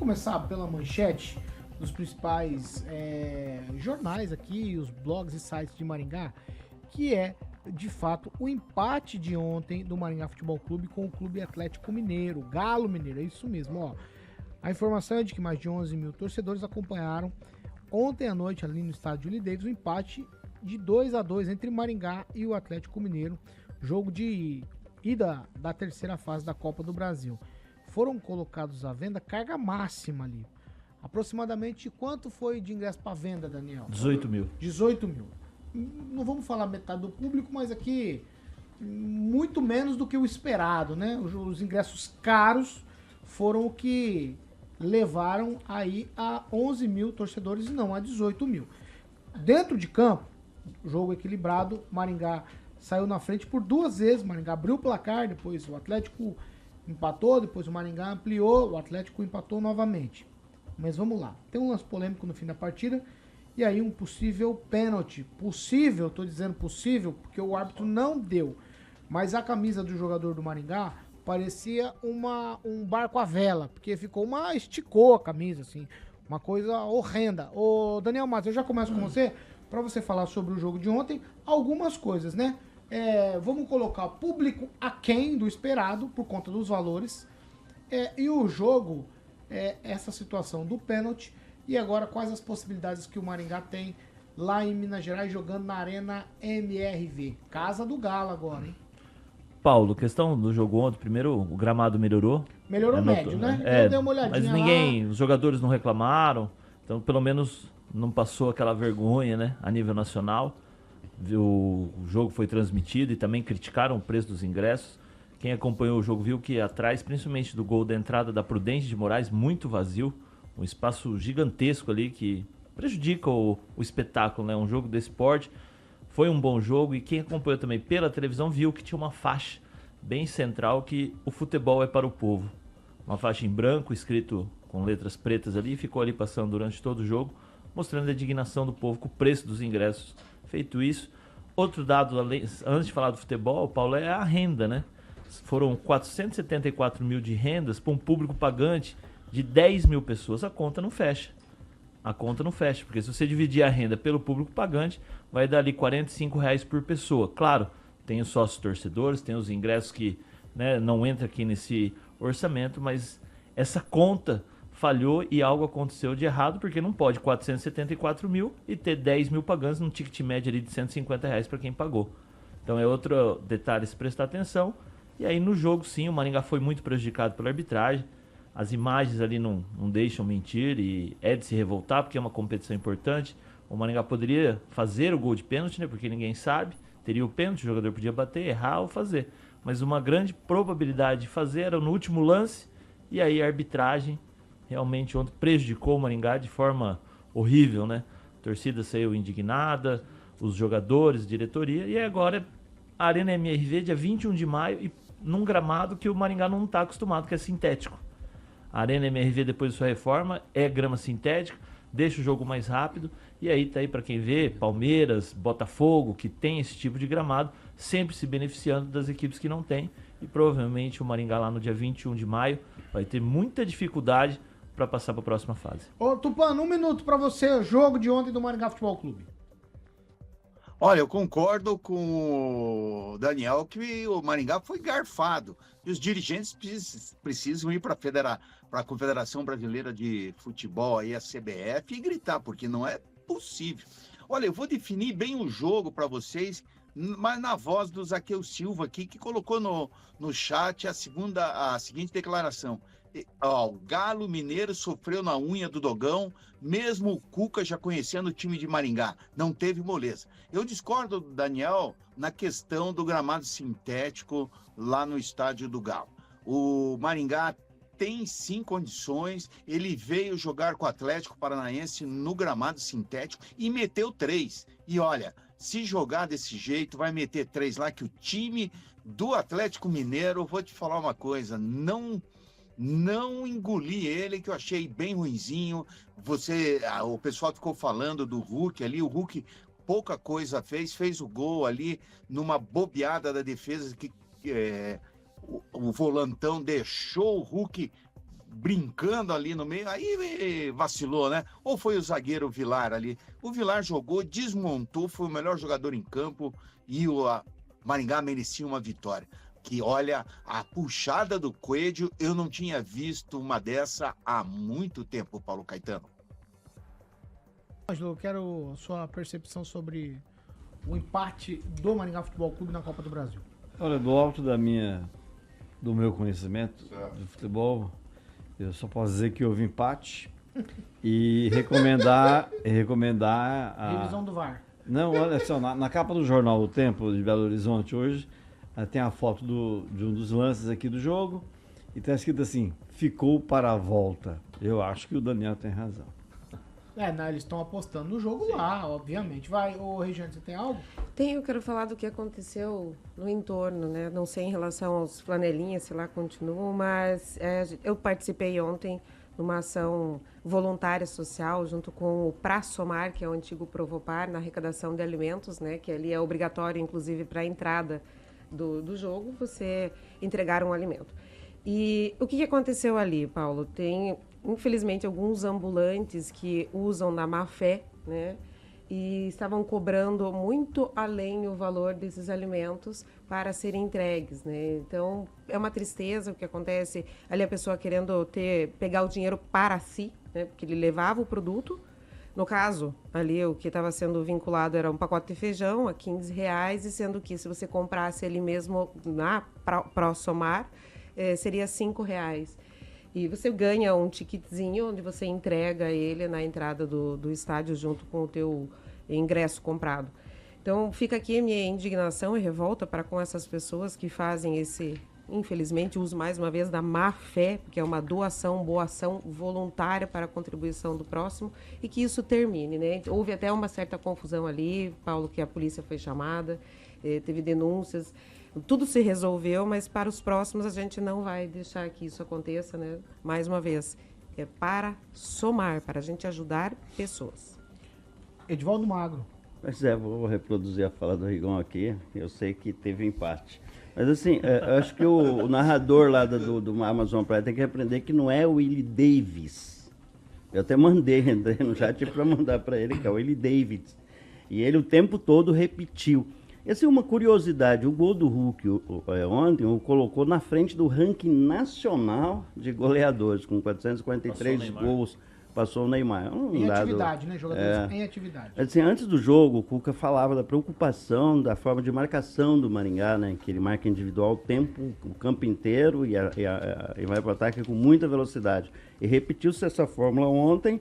começar pela manchete dos principais jornais aqui, os blogs e sites de Maringá, que é, de fato, o empate de ontem do Maringá Futebol Clube com o Clube Atlético Mineiro, Galo Mineiro, é isso mesmo, ó. A informação é de que mais de 11 mil torcedores acompanharam ontem à noite ali no estádio Willie Davis o empate de 2-2 entre Maringá e o Atlético Mineiro, jogo de ida da terceira fase da Copa do Brasil. Foram colocados à venda carga máxima ali. Aproximadamente quanto foi de ingresso para venda, Daniel? 18 mil. 18 mil. Não vamos falar metade do público, mas aqui muito menos do que o esperado, né? Os ingressos caros foram o que levaram aí a 11 mil torcedores e não a 18 mil. Dentro de campo, jogo equilibrado, Maringá saiu na frente por duas vezes, Maringá abriu o placar, depois o Atlético empatou, depois o Maringá ampliou, o Atlético empatou novamente. Mas vamos lá, tem um lance polêmico no fim da partida, e aí um possível pênalti. Possível, tô dizendo possível, porque o árbitro não deu. Mas a camisa do jogador do Maringá parecia um barco à vela, porque esticou a camisa, assim, uma coisa horrenda. Ô, Daniel Matos, eu já começo com você, para você falar sobre o jogo de ontem, algumas coisas, né? Vamos colocar público aquém do esperado, por conta dos valores, e o jogo, essa situação do pênalti, e agora quais as possibilidades que o Maringá tem lá em Minas Gerais, jogando na Arena MRV. Casa do Galo agora, hein? Paulo, questão do jogo ontem, primeiro o gramado melhorou. Melhorou médio, né? Eu dei uma olhadinha mas os jogadores não reclamaram, então pelo menos não passou aquela vergonha, né, a nível nacional. O jogo foi transmitido e também criticaram o preço dos ingressos. Quem acompanhou o jogo viu que atrás, principalmente do gol da entrada da Prudente de Moraes, muito vazio, um espaço gigantesco ali que prejudica o espetáculo, né, um jogo desse porte. Foi um bom jogo e quem acompanhou também pela televisão viu que tinha uma faixa bem central que o futebol é para o povo. Uma faixa em branco, escrito com letras pretas ali, e ficou ali passando durante todo o jogo, mostrando a indignação do povo com o preço dos ingressos. Feito isso, outro dado, antes de falar do futebol, Paulo, é a renda, né? Foram 474 mil de rendas para um público pagante de 10 mil pessoas. A conta não fecha. Porque se você dividir a renda pelo público pagante, vai dar ali R$45 por pessoa. Claro, tem os sócios torcedores, tem os ingressos que, né, não entra aqui nesse orçamento, mas essa conta falhou e algo aconteceu de errado, porque não pode 474 mil e ter 10 mil pagantes num ticket médio ali de R$150 para quem pagou. Então é outro detalhe a se prestar atenção. E aí no jogo, sim, o Maringá foi muito prejudicado pela arbitragem. As imagens ali não deixam mentir e é de se revoltar, porque é uma competição importante. O Maringá poderia fazer o gol de pênalti, né, porque ninguém sabe. Teria o pênalti, o jogador podia bater, errar ou fazer. Mas uma grande probabilidade de fazer era no último lance. E aí a arbitragem realmente ontem prejudicou o Maringá de forma horrível, né? A torcida saiu indignada, os jogadores, diretoria. E agora a Arena MRV, dia 21 de maio, e num gramado que o Maringá não está acostumado, que é sintético. A Arena MRV, depois de sua reforma, é grama sintética, deixa o jogo mais rápido. E aí tá aí para quem vê, Palmeiras, Botafogo, que tem esse tipo de gramado, sempre se beneficiando das equipes que não tem. E provavelmente o Maringá lá no dia 21 de maio vai ter muita dificuldade para passar para a próxima fase. Ô, Tupano, 1 minuto para você, jogo de ontem do Maringá Futebol Clube. Olha, eu concordo com o Daniel que o Maringá foi garfado. E os dirigentes precisam ir para a Confederação Brasileira de Futebol, aí a CBF, e gritar, porque não é possível. Olha, eu vou definir bem o jogo para vocês, mas na voz do Zaqueu Silva aqui, que colocou no chat a seguinte declaração. O Galo Mineiro sofreu na unha do Dogão, mesmo o Cuca já conhecendo o time de Maringá. Não teve moleza. Eu discordo do Daniel na questão do gramado sintético lá no estádio do Galo. O Maringá tem sim condições, ele veio jogar com o Atlético Paranaense no gramado sintético e meteu 3. E olha, se jogar desse jeito, vai meter 3 lá, que o time do Atlético Mineiro, vou te falar uma coisa, não engoli ele, que eu achei bem ruinzinho. O pessoal ficou falando do Hulk ali, o Hulk pouca coisa fez o gol ali numa bobeada da defesa que o volantão deixou o Hulk brincando ali no meio, aí vacilou, né? Ou foi o zagueiro Vilar ali. O Vilar jogou, desmontou, foi o melhor jogador em campo e o Maringá merecia uma vitória. Que olha, a puxada do Coelho, eu não tinha visto uma dessa há muito tempo, Paulo Caetano. Ângelo, eu quero a sua percepção sobre o empate do Maringá Futebol Clube na Copa do Brasil. Olha, do alto do meu conhecimento de futebol, eu só posso dizer que houve empate e recomendar a... Revisão do VAR. Não, olha só, na capa do jornal O Tempo de Belo Horizonte hoje, tem a foto de um dos lances aqui do jogo e está escrito assim, ficou para a volta. Eu acho que o Daniel tem razão. Eles estão apostando no jogo lá, obviamente. Vai, ô Regiane, você tem algo? Eu quero falar do que aconteceu no entorno, né? Não sei em relação aos flanelinhas, se lá continuam, mas eu participei ontem numa ação voluntária social junto com o Prasomar, que é o antigo Provopar, na arrecadação de alimentos, né? Que ali é obrigatório, inclusive, para a entrada do jogo, você entregar um alimento. E o que aconteceu ali, Paulo? Tem, infelizmente, alguns ambulantes que usam da má fé, né? E estavam cobrando muito além o valor desses alimentos para serem entregues, né? Então, é uma tristeza o que acontece ali, a pessoa querendo pegar o dinheiro para si, né? Porque ele levava o produto. No caso, ali o que estava sendo vinculado era um pacote de feijão a R$15, e sendo que se você comprasse ele mesmo na ProSomar, seria R$5. E você ganha um ticketzinho onde você entrega ele na entrada do estádio junto com o teu ingresso comprado. Então, fica aqui a minha indignação e revolta para com essas pessoas que fazem esse, infelizmente, uso mais uma vez da má fé, que é uma doação, boa ação voluntária para a contribuição do próximo, e que isso termine, né? Houve até uma certa confusão ali, Paulo, que a polícia foi chamada, teve denúncias. Tudo se resolveu, mas para os próximos a gente não vai deixar que isso aconteça, né? Mais uma vez, é para somar, para a gente ajudar pessoas. Edivaldo Magro. Pois vou reproduzir a fala do Rigon aqui. Eu sei que teve empate. Mas assim, eu acho que o narrador lá do Amazon Prime tem que aprender que não é o Willie Davis. Eu até entrei no chat para mandar para ele, que é o Willie Davis. E ele o tempo todo repetiu. Essa é uma curiosidade, o gol do Hulk ontem o colocou na frente do ranking nacional de goleadores, com 443 gols, passou o Neymar. Em atividade, né? Jogadores em atividade. Assim, antes do jogo, o Cuca falava da preocupação, da forma de marcação do Maringá, né? Que ele marca individual o campo inteiro e vai para o ataque com muita velocidade. E repetiu-se essa fórmula ontem.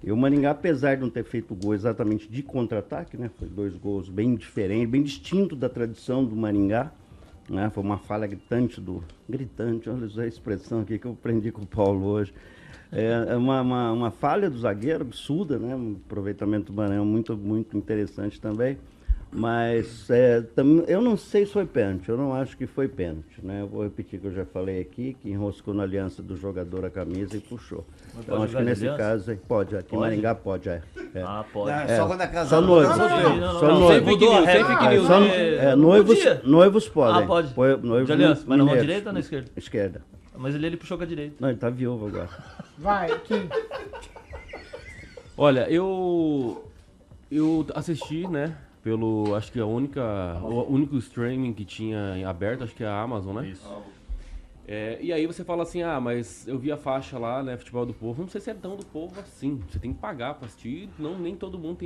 E o Maringá, apesar de não ter feito gol exatamente de contra-ataque, né? Foi 2 gols bem diferentes, bem distinto da tradição do Maringá, né? Foi uma falha gritante, olha usar a expressão aqui que eu aprendi com o Paulo hoje. É uma falha do zagueiro, absurda, né? Um aproveitamento do Maranhão muito, muito interessante também. Mas eu não sei se foi pênalti, eu não acho que foi pênalti, né? Eu vou repetir o que eu já falei aqui, que enroscou na aliança do jogador a camisa e puxou. Mas então acho que nesse caso pode, aqui em Maringá pode. Ah, pode. Só quando é casado. Só noivo. Só noivo. Mudou a regra. Noivos podem. Ah, pode. Noivos de aliança, mas na mão mineiros. direita ou na esquerda? Esquerda. Mas ele puxou com a direita. Não, ele tá viúvo agora. Vai, Kim. Olha, eu assisti, né? Acho que o único streaming que tinha aberto, acho que é a Amazon, né? Isso. E aí você fala assim, mas eu vi a faixa lá, né, Futebol do Povo. Não sei se é tão do povo assim. Você tem que pagar para assistir. Nem todo mundo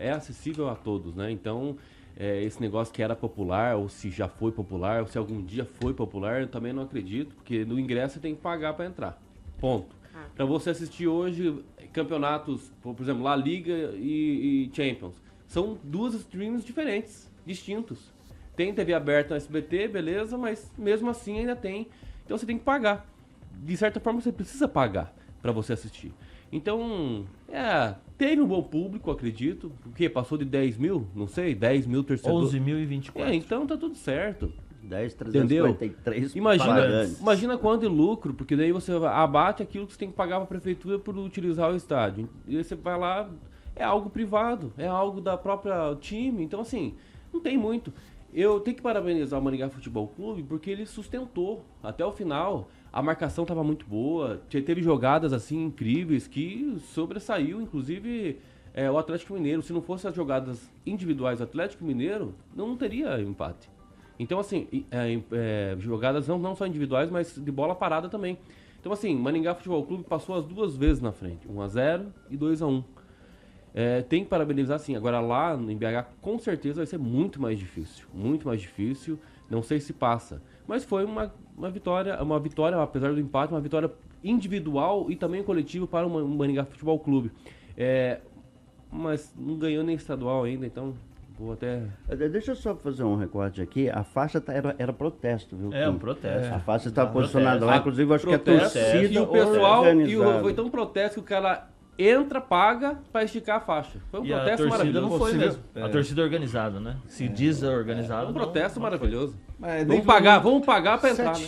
é acessível a todos, né? Então, esse negócio que era popular, ou se já foi popular, ou se algum dia foi popular, eu também não acredito, porque no ingresso você tem que pagar para entrar. Ponto. Para você assistir hoje campeonatos, por exemplo, La Liga e Champions. São 2 streams diferentes, distintos. Tem TV aberta no SBT, beleza, mas mesmo assim ainda tem. Então você tem que pagar. De certa forma você precisa pagar para você assistir. Então, teve um bom público, acredito. O quê? Passou de 10 mil? Não sei, 10 mil torcedores. 11.024. Então tá tudo certo. 10.343 Imagina quanto de lucro, porque daí você abate aquilo que você tem que pagar para a prefeitura por utilizar o estádio. E aí você vai lá, é algo privado, é algo da própria time. Então, assim, não tem muito. Eu tenho que parabenizar o Maringá Futebol Clube porque ele sustentou até o final A marcação estava muito boa, teve jogadas assim incríveis que sobressaiu, inclusive o Atlético Mineiro. Se não fossem as jogadas individuais do Atlético Mineiro, não teria empate. Então, assim, jogadas não só individuais, mas de bola parada também. Então, assim, Maringá Futebol Clube passou as 2 vezes na frente, 1-0 e 2-1. Tem que parabenizar, sim. Agora lá em BH, com certeza vai ser muito mais difícil. Muito mais difícil. Não sei se passa. Mas foi uma vitória, apesar do empate, uma vitória individual e também coletiva para o Maringá Futebol Clube. Mas não ganhou nem estadual ainda, então vou até... Deixa eu só fazer um recorte aqui. A faixa era protesto, viu? Um protesto. A faixa estava posicionada lá, inclusive eu acho que a Protesto. torcida E o pessoal, organizada. foi tão protesto que o cara entra, paga para esticar a faixa. Foi um E a protesto torcida maravilhoso. não foi mesmo. A torcida organizada, né? Se diz organizada. Um protesto maravilhoso. Mas Vamos pagar para entrar, né?